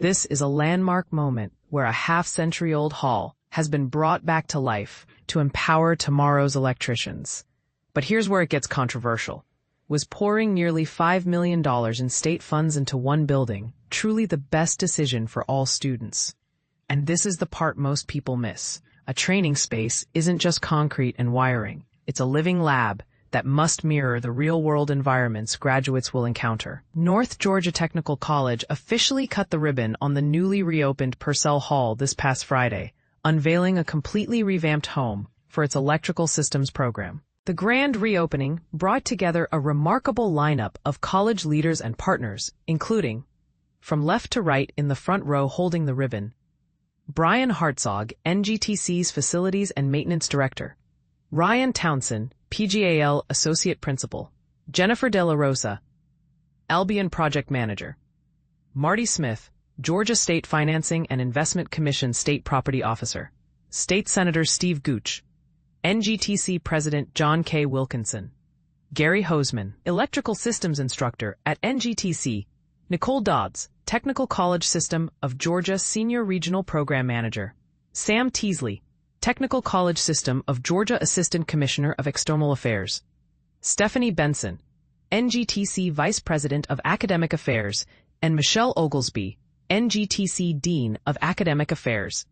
This is a landmark moment where a half-century-old hall has been brought back to life to empower tomorrow's electricians. But here's where it gets controversial. Was pouring nearly $5 million in state funds into one building truly the best decision for all students? And this is the part most people miss. A training space isn't just concrete and wiring. It's a living lab that must mirror the real-world environments graduates will encounter. North Georgia Technical College officially cut the ribbon on the newly reopened Purcell Hall this past Friday, unveiling a completely revamped home for its electrical systems program. The grand reopening brought together a remarkable lineup of college leaders and partners, including, from left to right in the front row holding the ribbon, Brian Hartzog, NGTC's Facilities and Maintenance Director, Ryan Townsend, PGAL Associate Principal, Jennifer De La Rosa, Albion Project Manager, Marty Smith, Georgia State Financing and Investment Commission State Property Officer, State Senator Steve Gooch, NGTC President John K. Wilkinson, Gary Hosemann, Electrical Systems Instructor at NGTC, Nicole Dodds, Technical College System of Georgia Senior Regional Program Manager, Sam Teasley, Technical College System of Georgia Assistant Commissioner of External Affairs, Stephanie Benson, NGTC Vice President of Academic Affairs, and Michelle Oglesby, NGTC Dean of Academic Affairs.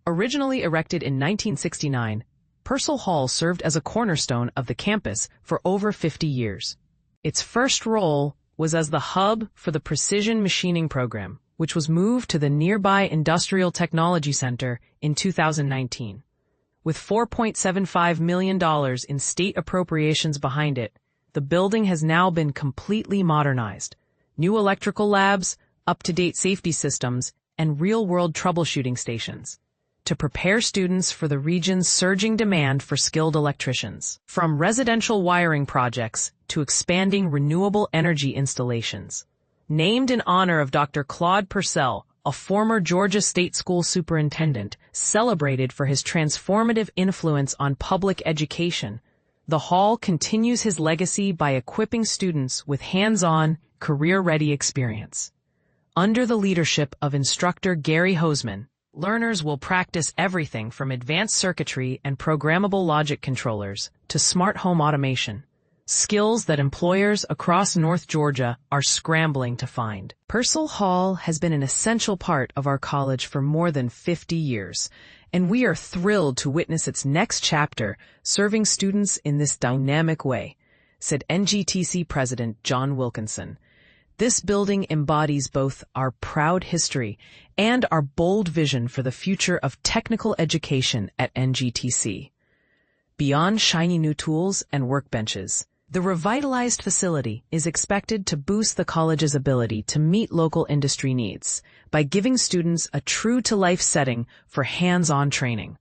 Originally erected in 1969, Purcell Hall served as a cornerstone of the campus for over 50 years. Its first role was as the hub for the Precision Machining Program, which was moved to the nearby Industrial Technology Center in 2019. With $4.75 million in state appropriations behind it, the building has now been completely modernized. New electrical labs, up-to-date safety systems, and real-world troubleshooting stations to prepare students for the region's surging demand for skilled electricians. From residential wiring projects to expanding renewable energy installations. Named in honor of Dr. Claude Purcell, a former Georgia State School superintendent, celebrated for his transformative influence on public education, the hall continues his legacy by equipping students with hands-on, career-ready experience. Under the leadership of instructor Gary Hosemann, learners will practice everything from advanced circuitry and programmable logic controllers to smart home automation, skills that employers across North Georgia are scrambling to find. Purcell Hall has been an essential part of our college for more than 50 years, and we are thrilled to witness its next chapter serving students in this dynamic way, said NGTC President John Wilkinson. This building embodies both our proud history and our bold vision for the future of technical education at NGTC. Beyond shiny new tools and workbenches, the revitalized facility is expected to boost the college's ability to meet local industry needs by giving students a true-to-life setting for hands-on training.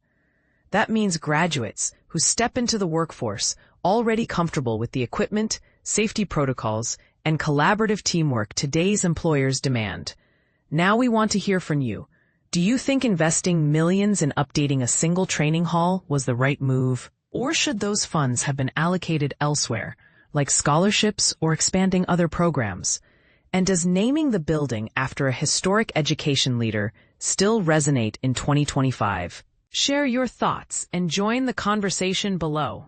That means graduates who step into the workforce already comfortable with the equipment, safety protocols, and collaborative teamwork today's employers demand. Now we want to hear from you. Do you think investing millions in updating a single training hall was the right move? Or should those funds have been allocated elsewhere, like scholarships or expanding other programs? And does naming the building after a historic education leader still resonate in 2025? Share your thoughts and join the conversation below.